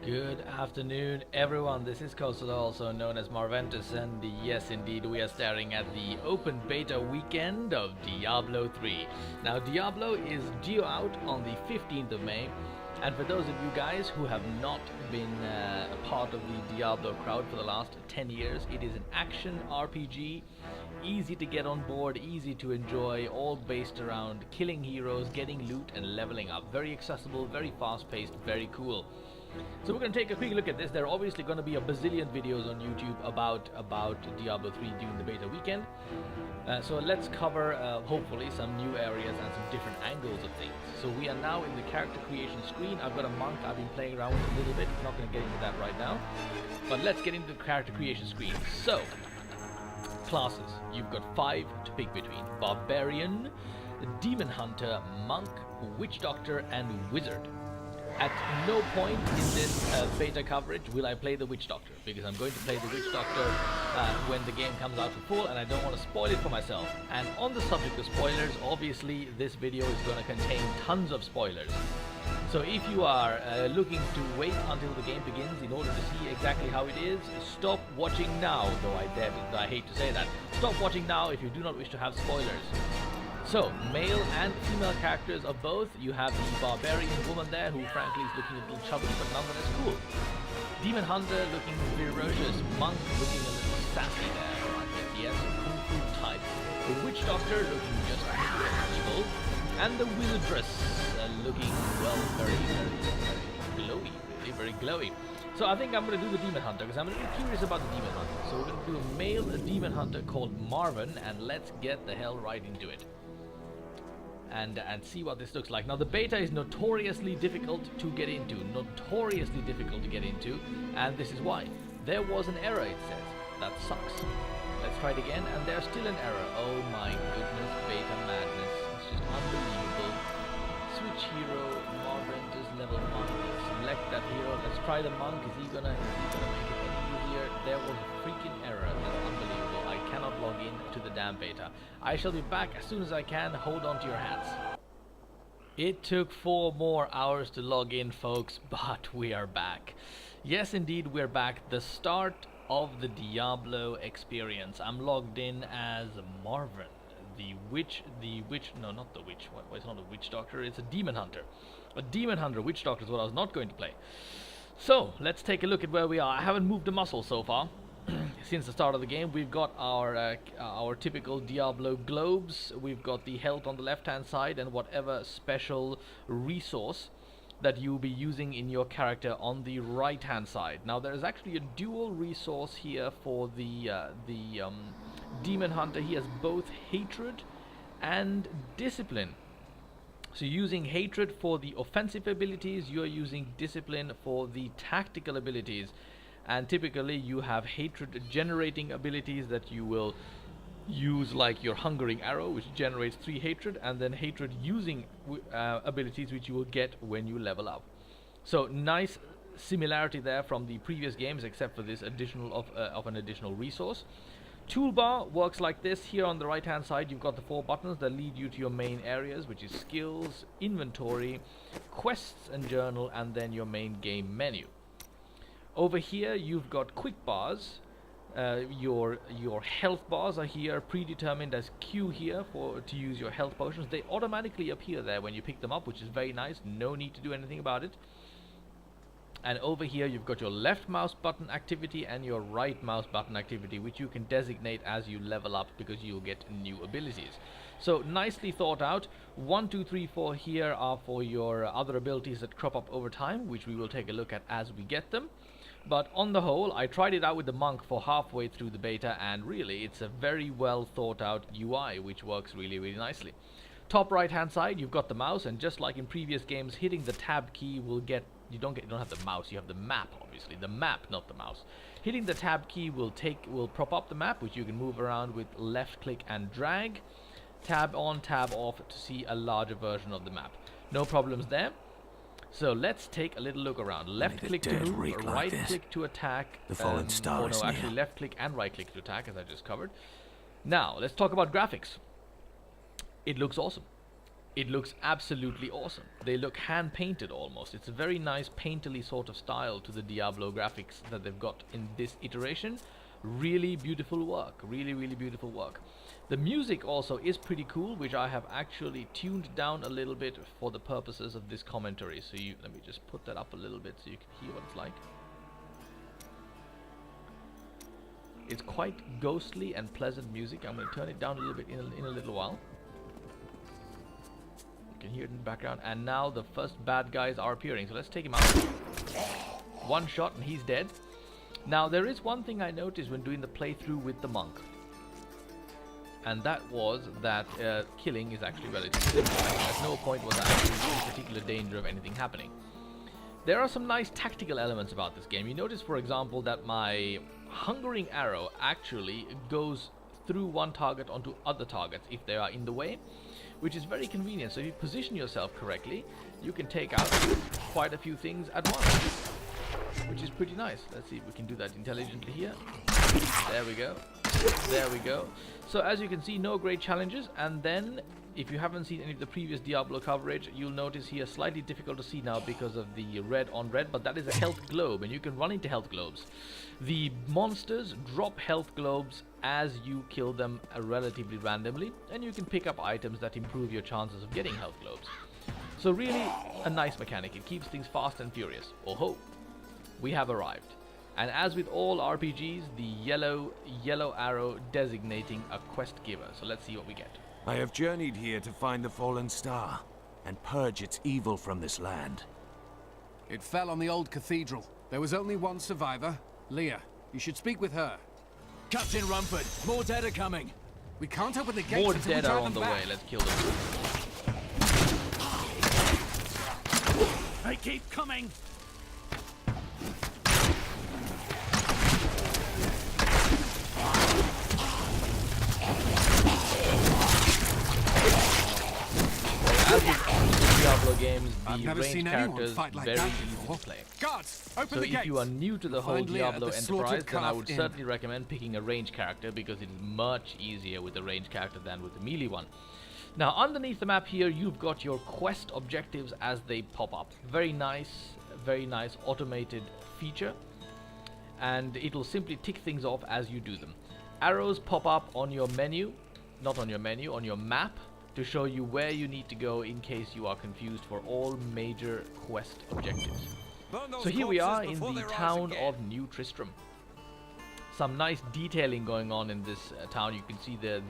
Good afternoon, everyone. This is Coastal, also known as MarvTV, and yes, indeed, we are staring at the open beta weekend of Diablo 3. Now, Diablo is due out on the 15th of May, and for those of you guys who have not been a part of the Diablo crowd for the last 10 years, it is an action RPG, easy to get on board, easy to enjoy, all based around killing heroes, getting loot, and leveling up. Very accessible, very fast-paced, very cool. So we're going to take a quick look at this. There are obviously going to be a bazillion videos on YouTube about Diablo 3 during the beta weekend. So let's cover, hopefully, some new areas and some different angles of things. So we are now in the character creation screen. I've got a monk I've been playing around with a little bit. I'm not going to get into that right now. But let's get into the character creation screen. So, classes. You've got 5 to pick between. Barbarian, Demon Hunter, Monk, Witch Doctor, and Wizard. At no point in this beta coverage will I play the Witch Doctor, because I'm going to play the Witch Doctor when the game comes out for full, and I don't want to spoil it for myself. And on the subject of spoilers, obviously this video is going to contain tons of spoilers. So if you are looking to wait until the game begins in order to see exactly how it is, stop watching now, though I hate to say that. Stop watching now if you do not wish to have spoilers. So, male and female characters of both. You have the barbarian woman there, who frankly is looking a little chubby, but nonetheless cool. Demon Hunter looking ferocious. Monk looking a little sassy there. Yes, kung fu type. The Witch Doctor looking just evil. And the Wizardress looking, well, very glowy. Really, very glowy. So I think I'm going to do the Demon Hunter, because I'm a little curious about the Demon Hunter. So we're going to do a male Demon Hunter called Marvin, and let's get the hell right into it. And see what this looks like. Now, the beta is notoriously difficult to get into. And this is why. There was an error, it says. That sucks. Let's try it again, and there's still an error. Oh my goodness, beta madness. It's just unbelievable. Switch hero, Marvin, just level 1. Select that hero. Let's try the monk. Is he gonna make it any easier? There was a freaking error. That's unbelievable. I cannot log in to the damn beta. I shall be back as soon as I can. Hold on to your hats. It took 4 more hours to log in, folks, but we are back. Yes, indeed, we're back. The start of the Diablo experience. I'm logged in as Marvin, no, not the witch. It's not a Witch Doctor, it's a Demon Hunter. A Demon Hunter Witch Doctor is what I was not going to play. So, let's take a look at where we are. I haven't moved a muscle so far. Since the start of the game, we've got our typical Diablo globes. We've got the health on the left-hand side and whatever special resource that you'll be using in your character on the right-hand side. Now, there is actually a dual resource here for the Demon Hunter. He has both Hatred and Discipline. So using Hatred for the offensive abilities, you're using Discipline for the tactical abilities. And typically you have Hatred generating abilities that you will use, like your Hungering Arrow, which generates 3 Hatred, and then Hatred using abilities which you will get when you level up. So nice similarity there from the previous games, except for this additional of an additional resource. Toolbar works like this. Here on the right hand side you've got the 4 buttons that lead you to your main areas, which is skills, inventory, quests and journal, and then your main game menu. Over here you've got quick bars. Your health bars are here, predetermined as Q here to use your health potions. They automatically appear there when you pick them up, which is very nice. No need to do anything about it. And over here you've got your left mouse button activity and your right mouse button activity, which you can designate as you level up, because you'll get new abilities. So nicely thought out. 1, 2, 3, 4 here are for your other abilities that crop up over time, which we will take a look at as we get them. But on the whole, I tried it out with the monk for halfway through the beta, and really it's a very well thought out UI, which works really, really nicely. Top right hand side you've got the mouse, and just like in previous games, hitting the tab key will get you don't have the mouse, you have the map, obviously. The map, not the mouse. Hitting the tab key will prop up the map, which you can move around with left click and drag. Tab on, tab off to see a larger version of the map. No problems there. So let's take a little look around. Left click to move, right click to attack. The fallen star is near. Actually left click and right click to attack, as I just covered. Now, let's talk about graphics. It looks awesome. it looks absolutely awesome. They look hand-painted almost. It's a very nice painterly sort of style to the Diablo graphics that they've got in this iteration. Really beautiful work. Really, really beautiful work. The music also is pretty cool, which I have actually tuned down a little bit for the purposes of this commentary. So let me just put that up a little bit so you can hear what it's like. It's quite ghostly and pleasant music. I'm going to turn it down a little bit in a little while. You can hear it in the background. And now the first bad guys are appearing. So let's take him out. One shot and he's dead. Now there is one thing I noticed when doing the playthrough with the monk. And that was that killing is actually relatively simple. At no point was I actually in particular danger of anything happening. There are some nice tactical elements about this game. You notice, for example, that my hungering arrow actually goes through one target onto other targets if they are in the way, which is very convenient. So if you position yourself correctly, you can take out quite a few things at once, which is pretty nice. Let's see if we can do that intelligently here. There we go. There we go. So as you can see, no great challenges. And then if you haven't seen any of the previous Diablo coverage, you'll notice here slightly difficult to see now because of the red on red, but that is a health globe and you can run into health globes. The monsters drop health globes as you kill them relatively randomly, and you can pick up items that improve your chances of getting health globes. So really a nice mechanic. It keeps things fast and furious. Oh ho, we have arrived. And as with all RPGs, the yellow arrow designating a quest giver. So let's see what we get. I have journeyed here to find the fallen star and purge its evil from this land. It fell on the old cathedral. There was only one survivor, Leah. You should speak with her. Captain Rumford, more dead are coming. We can't open the gates More until we dead are drive on them the back. way. Let's kill them. They keep coming. As with Diablo games, I've the never ranged seen anyone characters fight like very that easy before. to play. Guards, open So the if gates. you are new to the whole Find Leah at Diablo the enterprise, slaughtered then I calf would inn. certainly recommend picking a ranged character because it is much easier with a ranged character than with a melee one. Now underneath the map here, you've got your quest objectives as they pop up. Very nice automated feature, and it'll simply tick things off as you do them. Arrows pop up on your menu, not on your menu, on your map, to show you where you need to go in case you are confused for all major quest objectives. So here we are in the town of New Tristram. Some nice detailing going on in this town. You can see the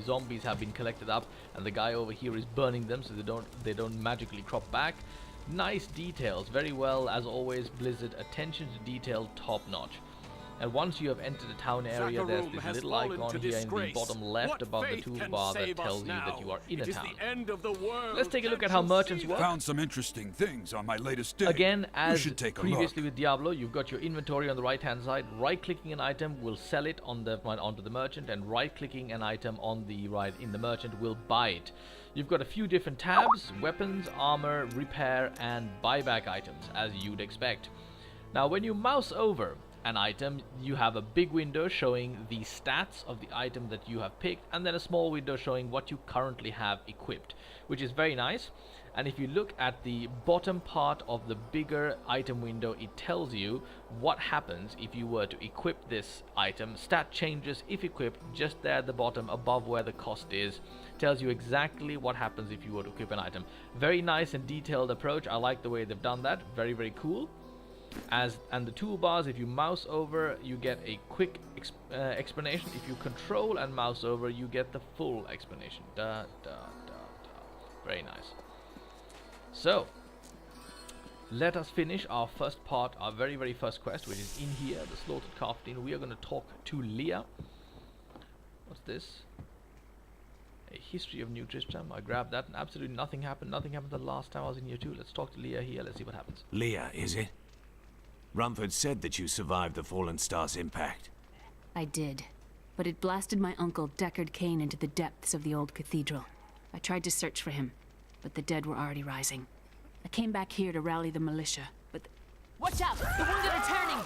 zombies have been collected up, and the guy over here is burning them so they don't magically crop back. Nice details, very well as always. Blizzard, attention to detail, top notch. And once you have entered the town area, there's this little icon here in the bottom left above the toolbar that tells you that you are in a town. Let's take a look at how merchants work. Found some interesting things on my latest dig. Again, as should take a previously look. with Diablo, you've got your inventory on the right-hand side. Right-clicking an item will sell it onto the merchant, and right-clicking an item on the right in the merchant will buy it. You've got a few different tabs: weapons, armor, repair, and buyback items, as you'd expect. Now, when you mouse over an item, you have a big window showing the stats of the item that you have picked, and then a small window showing what you currently have equipped, which is very nice. And if you look at the bottom part of the bigger item window, it tells you what happens if you were to equip this item. Stat changes if equipped, just there at the bottom above where the cost is. Tells you exactly what happens if you were to equip an item. Very nice and detailed approach. I like the way they've done that. Very, very cool. And the toolbars, if you mouse over, you get a quick explanation. If you control and mouse over, you get the full explanation. Very nice. So let us finish our first part, our very, very first quest, which is in here, the slaughtered calf inn. We are going to talk to Leah. What's this? A history of New Tristram. I grabbed that and absolutely nothing happened. Nothing happened the last time I was in here too. Let's talk to Leah here. Let's see what happens. Leah, is it? Rumford said that you survived the fallen star's impact. I did, but it blasted my uncle Deckard Cain into the depths of the old cathedral. I tried to search for him, but the dead were already rising. I came back here to rally the militia, but... Watch out! The wounded are turning!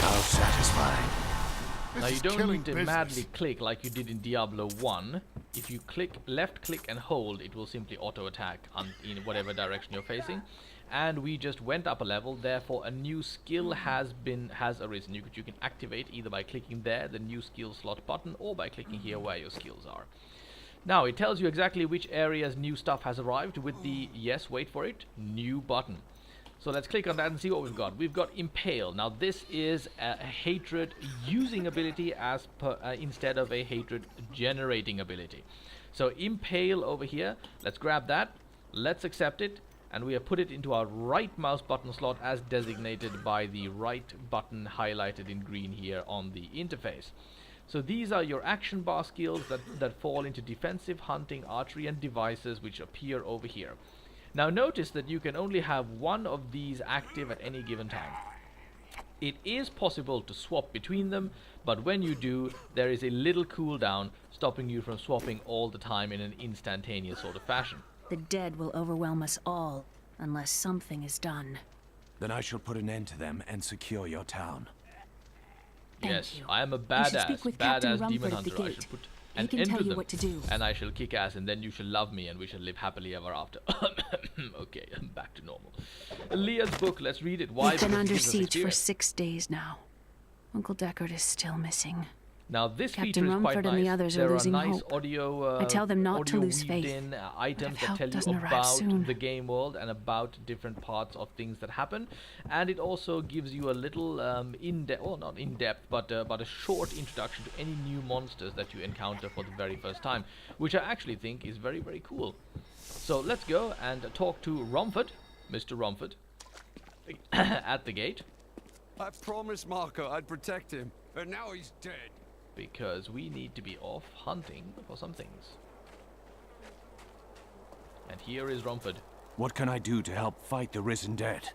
How satisfying. Now you is don't killing need to business. madly click like you did in Diablo 1. If you left click and hold, it will simply auto attack in whatever direction you're facing. And we just went up a level, therefore a new skill has arisen. You can activate either by clicking there, the new skill slot button, or by clicking here where your skills are. Now it tells you exactly which areas new stuff has arrived with the, yes, wait for it, new button. So let's click on that and see what we've got. We've got Impale. Now this is a hatred using ability instead of a hatred generating ability. So Impale over here, let's grab that, let's accept it, and we have put it into our right mouse button slot as designated by the right button highlighted in green here on the interface. So these are your action bar skills that fall into defensive, hunting, archery and devices, which appear over here. Now notice that you can only have one of these active at any given time. It is possible to swap between them, but when you do, there is a little cooldown stopping you from swapping all the time in an instantaneous sort of fashion. The dead will overwhelm us all, unless something is done. Then I shall put an end to them and secure your town. Yes, you. I am a You should speak with Captain badass demon Rumford at the hunter. I gate. should put He an can end tell to you them, what to do. and I shall kick ass, and then you shall love me, and we shall live happily ever after. Okay, I'm back to normal. Leah's book, let's read it. Why? We've been Because it under gives us siege for experience. 6 days now. Uncle Deckard is still missing. Now this Captain feature is quite Rumford and nice. the others are There are losing nice hope. audio. I tell them not to audio lose weaved faith. in items if that help tell you doesn't arrive about soon. the game world and about different parts of things that happen, and it also gives you a little in-depth, well, not in-depth, but a short introduction to any new monsters that you encounter for the very first time, which I actually think is very, very cool. So let's go and talk to Rumford, Mr. Rumford, at the gate. I promised Marco I'd protect him, and now he's dead. Because we need to be off hunting for some things. And here is Rumford. What can I do to help fight the risen dead?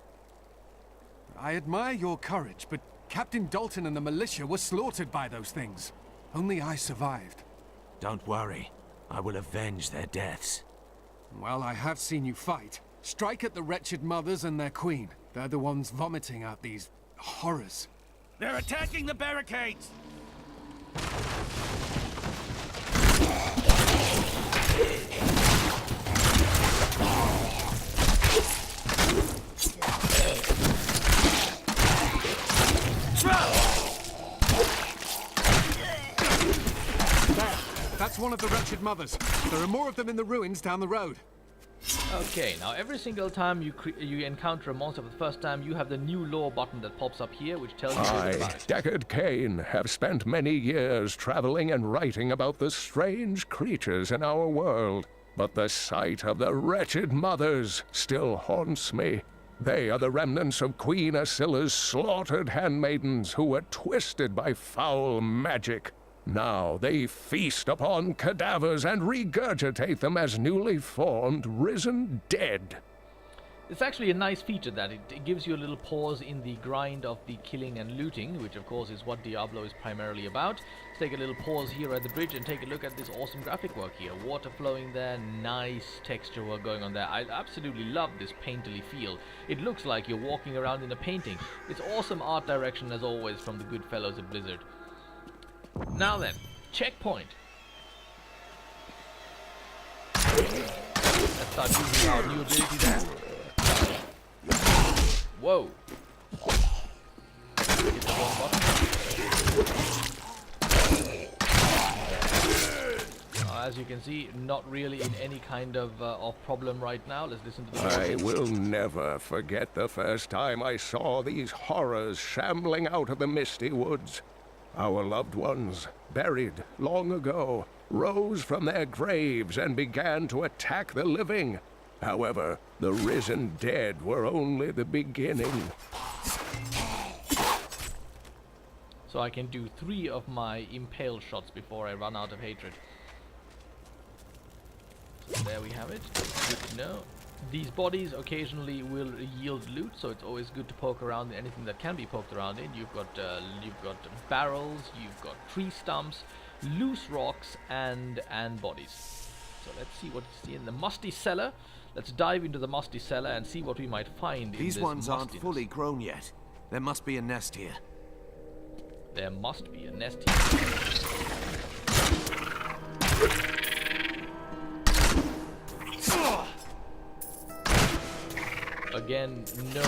I admire your courage, but Captain Dalton and the militia were slaughtered by those things. Only I survived. Don't worry. I will avenge their deaths. Well, I have seen you fight. Strike at the wretched mothers and their queen. They're the ones vomiting out these horrors. They're attacking the barricades! That's one of the wretched mothers. There are more of them in the ruins down the road. Okay, now every single time you encounter a monster for the first time, you have the new lore button that pops up here, which tells you a I, bit about it. Deckard Cain, have spent many years traveling and writing about the strange creatures in our world. But the sight of the wretched mothers still haunts me. They are the remnants of Queen Asilla's slaughtered handmaidens who were twisted by foul magic. Now they feast upon cadavers and regurgitate them as newly formed, risen dead. It's actually a nice feature that it gives you a little pause in the grind of the killing and looting, which of course is what Diablo is primarily about. Let's take a little pause here at the bridge and take a look at this awesome graphic work here. Water flowing there, nice texture work going on there. I absolutely love this painterly feel. It looks like you're walking around in a painting. It's awesome art direction as always from the good fellows at Blizzard. Now then, checkpoint. Let's start using our new ability there. Whoa. Hit the wrong button. As you can see, not really in any kind of problem right now. Let's listen to the I will never forget the first time I saw these horrors shambling out of the misty woods. Our loved ones, buried long ago, rose from their graves and began to attack the living. However, the risen dead were only the beginning. So I can do 3 of my impale shots before I run out of hatred. So there we have it. Good to know. These bodies occasionally will yield loot, so it's always good to poke around in anything that can be poked around in. You've got barrels, you've got tree stumps, loose rocks, and bodies. So let's see what's in the musty cellar. Let's dive into the musty cellar and see what we might find in this These ones aren't mustiness. fully grown yet. There must be a nest here. There must be a nest here. Again, no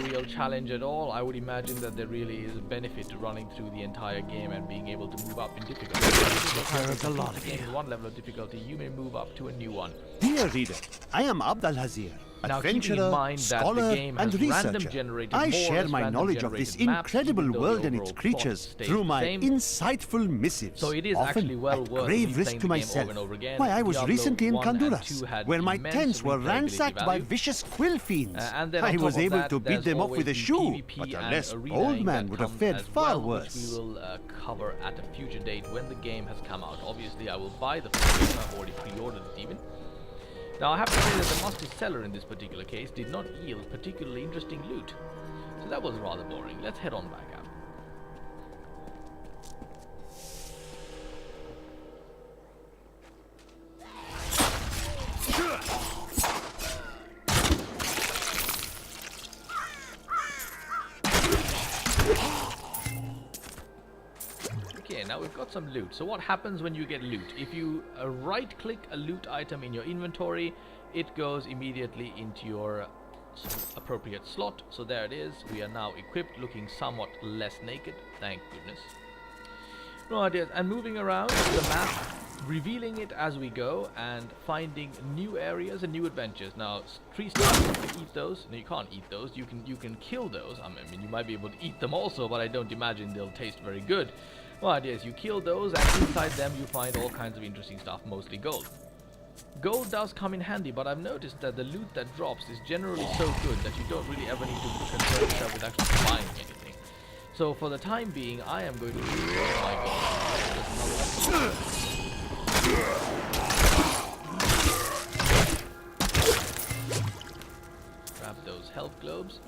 real challenge at all. I would imagine that there really is a benefit to running through the entire game and being able to move up in difficulty. If you complete the game in one level of difficulty, you may move up to a new one. Dear reader, I am Abd al-Hazir, Now, keeping in adventurer, mind that scholar, the game has and random researcher. generated I more or share less my random knowledge of this generated maps, incredible even though the world and its overall plot creatures stays through the my same. insightful missives, So it is often actually well at worth grave replaying risk the to game myself. over and over again. Why, I was Diablo recently in 1 and Honduras, 2 had where my immense tents were replayability ransacked by value. vicious quill fiends. And then on I top was of able that, to beat there's them off always with a the shoe, PvP but a and less arenaing bold man that would have comes fared as far well, worse. which we will cover at a future date when the game has come out. Obviously, I will buy the full game. I've already pre-ordered it even. Now, I have to say that the musty seller in this particular case did not yield particularly interesting loot. So that was rather boring. Let's head on back out. Okay, now we've got some loot. So what happens when you get loot? If you right-click a loot item in your inventory, it goes immediately into your appropriate slot. So there it is. We are now equipped, looking somewhat less naked. Thank goodness. Right, yes, and moving around the map, revealing it as we go, and finding new areas and new adventures. Now, tree stars, you can eat those. No, you can't eat those. You can kill those. I mean, you might be able to eat them also, but I don't imagine they'll taste very good. Right, yes, you kill those, and inside them you find all kinds of interesting stuff, mostly gold. Gold does come in handy, but I've noticed that the loot that drops is generally so good that you don't really ever need to concern yourself with actually buying anything. So for the time being, I am going to use my gold. Grab those health globes.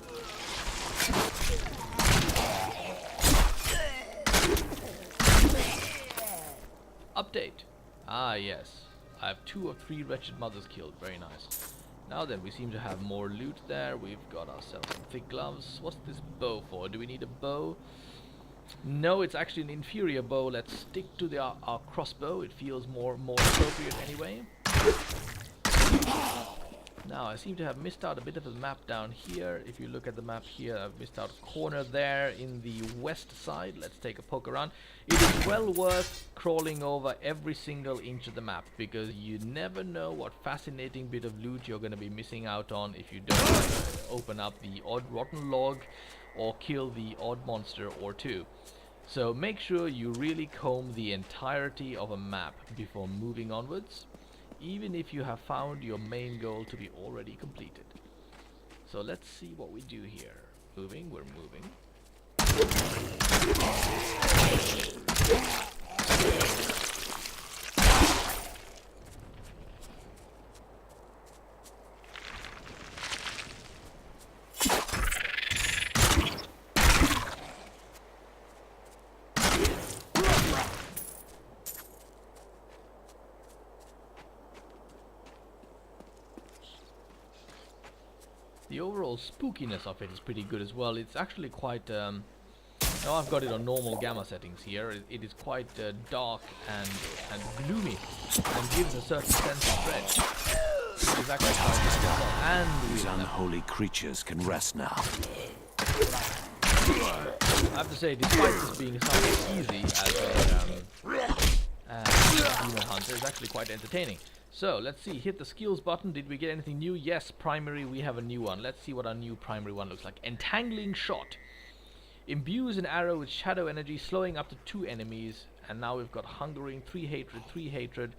Update. Ah, yes. I have 2 or 3 wretched mothers killed. Very nice. Now then, we seem to have more loot there. We've got ourselves some thick gloves. What's this bow for? Do we need a bow? No, it's actually an inferior bow. Let's stick to our crossbow. It feels more appropriate anyway. Now, I seem to have missed out a bit of the map down here. If you look at the map here, I've missed out a corner there in the west side. Let's take a poke around. It is well worth crawling over every single inch of the map, because you never know what fascinating bit of loot you're going to be missing out on if you don't open up the odd rotten log or kill the odd monster or two. So make sure you really comb the entirety of a map before moving onwards, even if you have found your main goal to be already completed. So let's see what we do here. Moving, we're moving. The overall spookiness of it is pretty good as well. It's actually quite... now I've got it on normal gamma settings here. It is quite dark and gloomy, and gives a certain sense of dread. It's actually quite nice as well. And These unholy creatures can rest now. I have to say, despite this being somewhat easy as a demon hunter, it's actually quite entertaining. So, let's see, hit the skills button. Did we get anything new? Yes, primary, we have a new one. Let's see what our new primary one looks like. Entangling Shot. Imbues an arrow with shadow energy, slowing up to 2 enemies. And now we've got Hungering, 3 hatred, 3 hatred.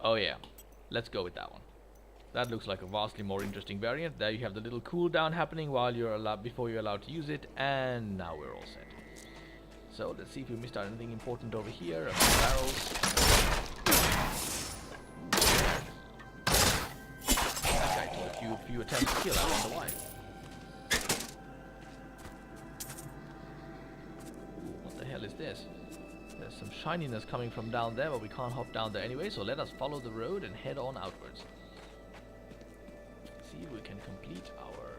Oh yeah, let's go with that one. That looks like a vastly more interesting variant. There you have the little cooldown happening while you're before you're allowed to use it. And now we're all set. So, let's see if we missed out anything important over here. Barrels. Few attempts to kill, I wonder why. Ooh, what the hell is this? There's some shininess coming from down there, but we can't hop down there anyway, so let us follow the road and head on outwards. See if we can complete our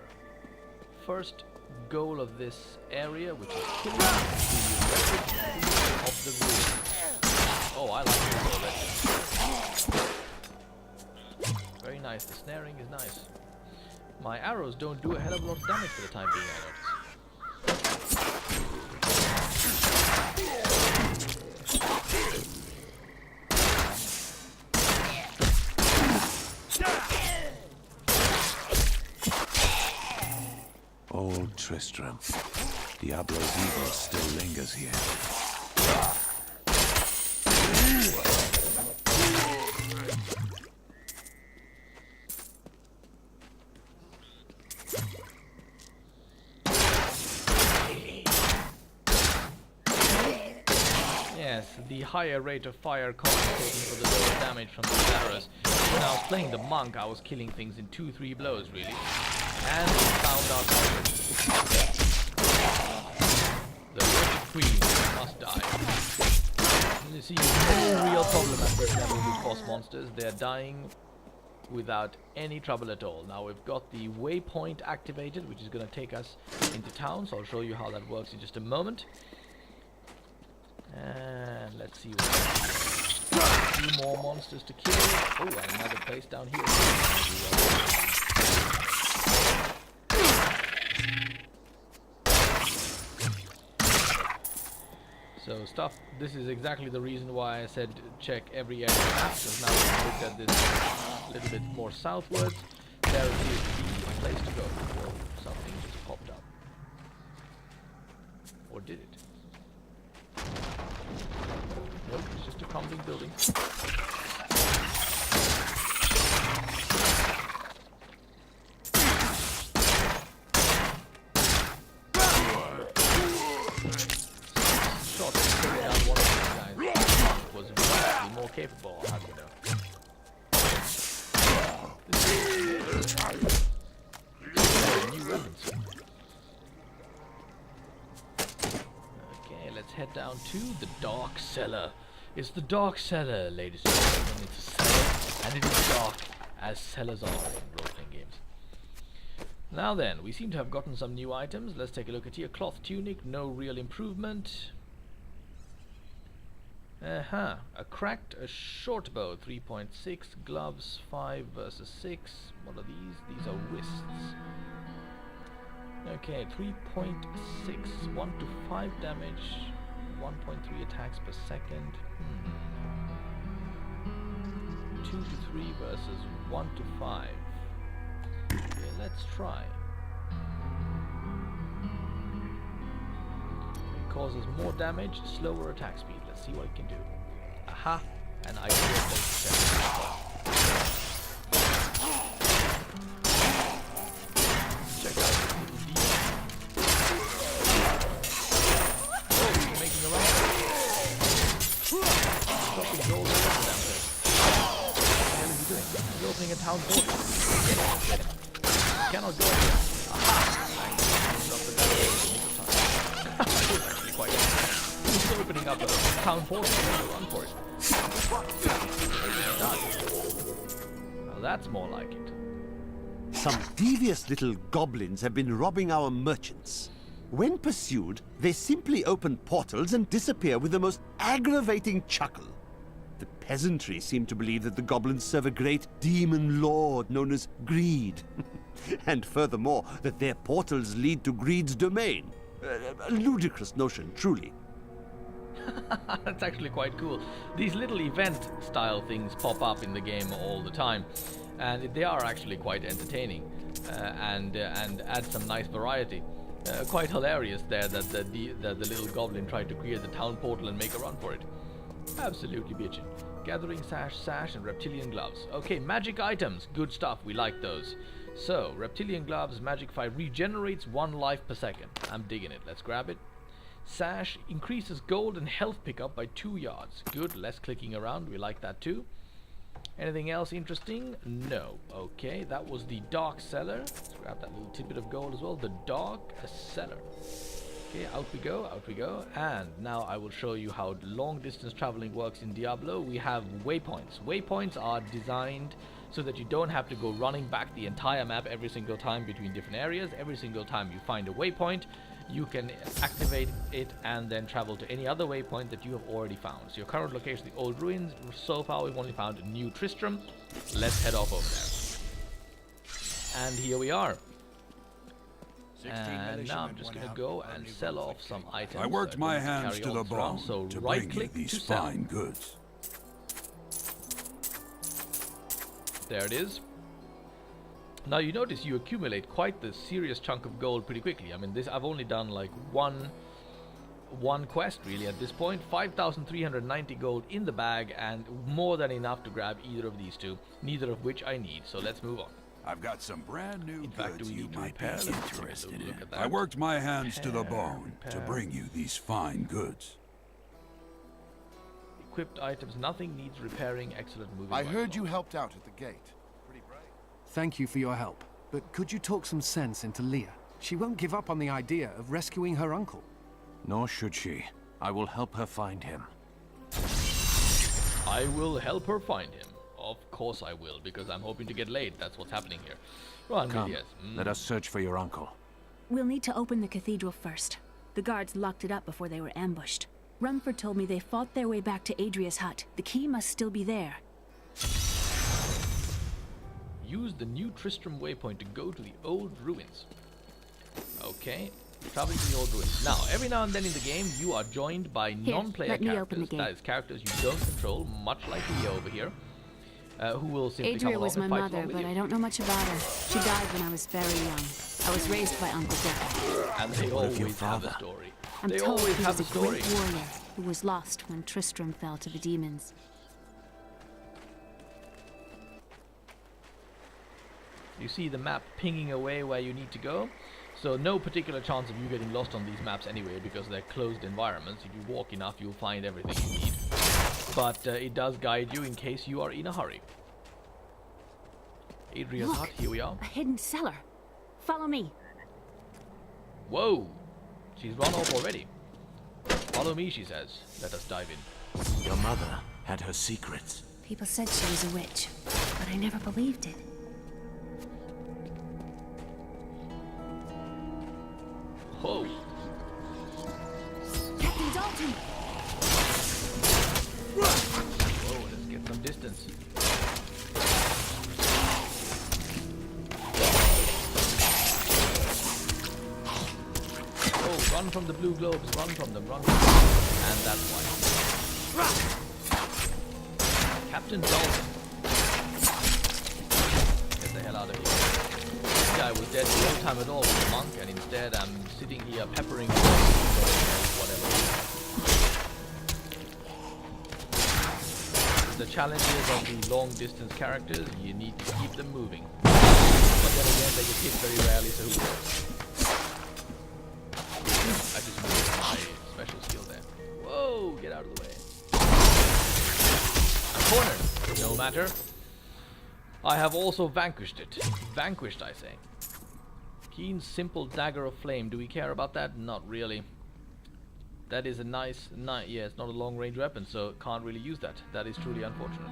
first goal of this area, which is killing the wretched of the ruins. Oh, I like this already. Very nice. The snaring is nice. My arrows don't do a hell of a lot of damage for the time being, I notice. Old Tristram. Diablo's evil still lingers here. Yes, the higher rate of fire compensating for the lower damage from the arrows. When I was playing the monk, I was killing things in 2-3 blows, really. And found out the wretched queen must die. You see, no real problem at this level with boss monsters. They're dying without any trouble at all. Now we've got the waypoint activated, which is going to take us into town, so I'll show you how that works in just a moment. And let's see what a few more monsters to kill. Oh, and another place down here. So stuff, this is exactly the reason why I said check every area map, because now we've looked at this a little bit more southwards. There appears to be a place to go before something just popped up. Or did it? Nope, it's just a crumbling building. Shot taking down one of these guys was vastly more capable, how do you know? New weapons. Okay, let's head down to the Dark Cellar. It's the Dark Cellar, ladies and gentlemen. It's a cellar, and it is dark, as cellars are in role-playing games. Now then, we seem to have gotten some new items. Let's take a look at here. Cloth tunic, no real improvement. A short bow, 3.6. Gloves, 5 versus 6. What are these? These are wrists. Okay, 3.6. 1 to 5 damage. 1.3 attacks per second. 2 to 3 versus 1 to 5. Okay, let's try. It causes more damage, slower attack speed. Let's see what it can do. Aha! And I check out this little demon. Oh, he's making a run. Dropping gold all over that place. What the hell is he doing? He's opening a town portal. Get him. He cannot go in here. Aha! Drop the damage. That was actually quite good. He's opening up a town portal. Run for it. Now that's more like it. Some devious little goblins have been robbing our merchants. When pursued, they simply open portals and disappear with the most aggravating chuckle. The peasantry seem to believe that the goblins serve a great demon lord known as Greed. And furthermore, that their portals lead to Greed's domain. A ludicrous notion, truly. That's actually quite cool. These little event-style things pop up in the game all the time, and they are actually quite entertaining and add some nice variety. Quite hilarious there that the little goblin tried to clear the town portal and make a run for it. Absolutely bitchin'. Gathering sash, and reptilian gloves. Okay, magic items. Good stuff. We like those. So, reptilian gloves, magic 5 regenerates 1 life per second. I'm digging it. Let's grab it. Sash increases gold and health pickup by 2 yards. Good, less clicking around. We like that too. Anything else interesting? No. Okay, that was the Dark Cellar. Let's grab that little tidbit of gold as well. The Dark Cellar. Okay, out we go. And now I will show you how long distance traveling works in Diablo. We have waypoints. Waypoints are designed so that you don't have to go running back the entire map every single time between different areas. Every single time you find a waypoint, you can activate it and then travel to any other waypoint that you have already found. So your current location is the old ruins. So far we've only found New Tristram. Let's head off over there. And here we are. And now I'm just gonna go and sell off some items. I worked my hands to the bone so to right bring you click these to sell. fine goods. There it is. Now you notice you accumulate quite the serious chunk of gold pretty quickly. I mean, this I've only done like one quest really at this point. 5,390 gold in the bag and more than enough to grab either of these two, neither of which I need. So let's move on. I've got some brand new In fact, do goods we you need to might be repair? Let's take a interested look in. at that. I worked my hands to the bone to Repair. bring you these fine goods. Equipped items, nothing needs repairing. Excellent moving. I right heard you along. helped out at the gate. Thank you for your help. But could you talk some sense into Leah? She won't give up on the idea of rescuing her uncle. Nor should she. I will help her find him. I will help her find him. Of course I will, because I'm hoping to get laid. That's what's happening here. Run, Come, yes. let us search for your uncle. We'll need to open the cathedral first. The guards locked it up before they were ambushed. Rumford told me they fought their way back to Adria's hut. The key must still be there. Use the New Tristram waypoint to go to the old ruins. Okay, traveling to the old ruins. Now, every now and then in the game, you are joined by non-player let me open the characters. gate. That is, characters you don't control, much like Leah over here, who will simply come Adria along was my and fight mother, along with but you. I don't know much about her. She died when I was very young. I was raised by Uncle Deckard. And they What of your always have a father? story. I'm They told always he have was a a story. great warrior who was lost when Tristram fell to the demons. You see the map pinging away where you need to go. So no particular chance of you getting lost on these maps anyway, because they're closed environments. If you walk enough, you'll find everything you need. But it does guide you in case you are in a hurry. Adria's Look, hut, here we are. a hidden cellar. Follow me. Whoa! She's run off already. Follow me, she says. Let us dive in. Your mother had her secrets. People said she was a witch, but I never believed it. Whoa! Captain Dalton! Whoa, let's get some distance. Oh, run from the blue globes, run from them, run from them. And that's why. Captain Dalton. Get the hell out of here. This guy was dead no time at all with the monk, and instead I'm sitting here peppering whatever. The challenges of the long distance characters, you need to keep them moving. But then again, they get hit very rarely, so who cares? I just moved my special skill there. Whoa, get out of the way. I'm cornered. No matter. I have also vanquished it. Vanquished, I say. Keen, simple dagger of flame. Do we care about that? Not really. That is a nice, yeah, it's not a long-range weapon, so can't really use that. That is truly unfortunate.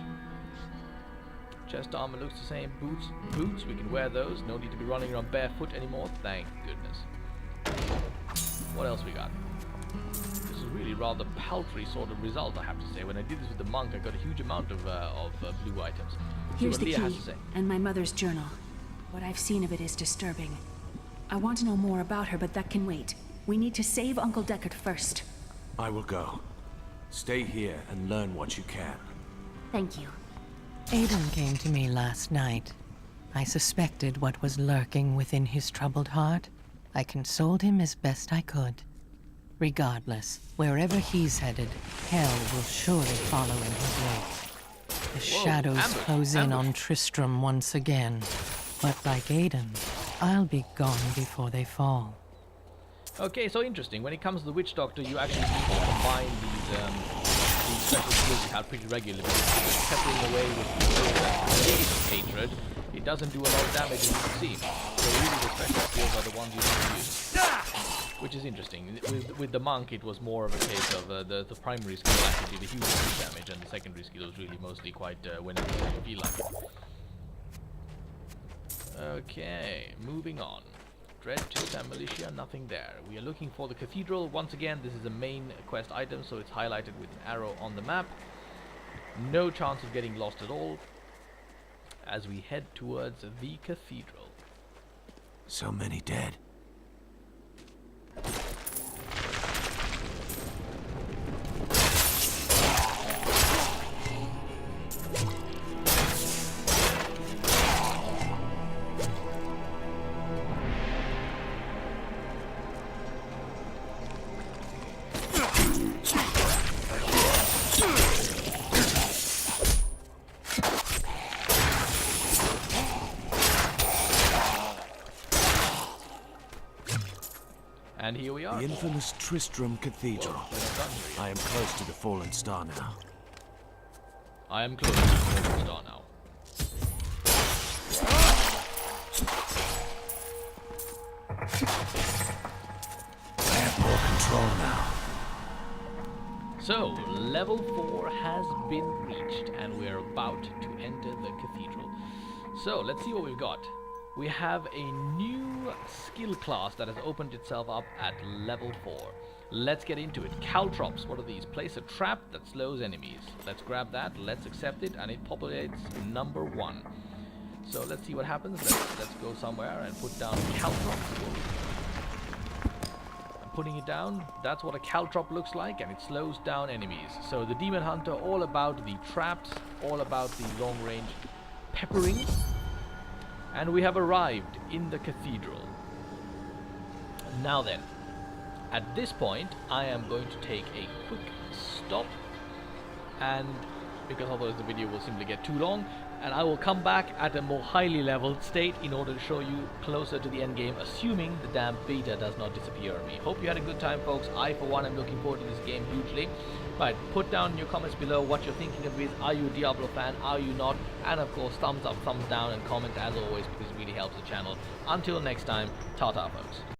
Chest armor looks the same. Boots, we can wear those. No need to be running around barefoot anymore. Thank goodness. What else we got? This is really rather paltry sort of result, I have to say. When I did this with the monk, I got a huge amount of blue items. See Here's what the Leah has key, to say. and my mother's journal. What I've seen of it is disturbing. I want to know more about her, but that can wait. We need to save Uncle Deckard first. I will go. Stay here and learn what you can. Thank you. Aiden came to me last night. I suspected what was lurking within his troubled heart. I consoled him as best I could. Regardless, wherever he's headed, hell will surely follow in his wake. The shadows close in on Tristram once again. But like Aiden, I'll be gone before they fall. Okay, so interesting. When it comes to the Witch Doctor, you actually need to combine these special skills you have pretty regularly. Because peppering away with the hatred, it doesn't do a lot of damage, as you can see. So really the special skills are the ones you need to use. Which is interesting. With the monk, it was more of a case of the primary skill actually did a huge damage, and the secondary skill was really mostly quite whenever you feel like it. Okay, moving on. Dread Tooth and Militia, nothing there. We are looking for the cathedral. Once again, this is a main quest item, so it's highlighted with an arrow on the map. No chance of getting lost at all as we head towards the cathedral. So many dead. And here we are. The infamous Tristram Cathedral. I am close to the fallen star now. I am close to the fallen star now. I have more control now. So, level 4 has been reached, and we're about to enter the cathedral. So, let's see what we've got. We have a new skill class that has opened itself up at level 4. Let's get into it. Caltrops, what are these? Place a trap that slows enemies. Let's grab that, let's accept it, and it populates number 1. So let's see what happens. Let's go somewhere and put down caltrops. I'm putting it down. That's what a caltrop looks like, and it slows down enemies. So the Demon Hunter, all about the traps, all about the long range peppering. And we have arrived in the cathedral. Now then, at this point, I am going to take a quick stop, and because otherwise the video will simply get too long, and I will come back at a more highly leveled state in order to show you closer to the end game, assuming the damn beta does not disappear on me. Hope you had a good time, folks. I, for one, am looking forward to this game hugely. Right, put down in your comments below what you're thinking of it. Are you a Diablo fan? Are you not? And of course, thumbs up, thumbs down, and comment as always, because it really helps the channel. Until next time, ta-ta, folks.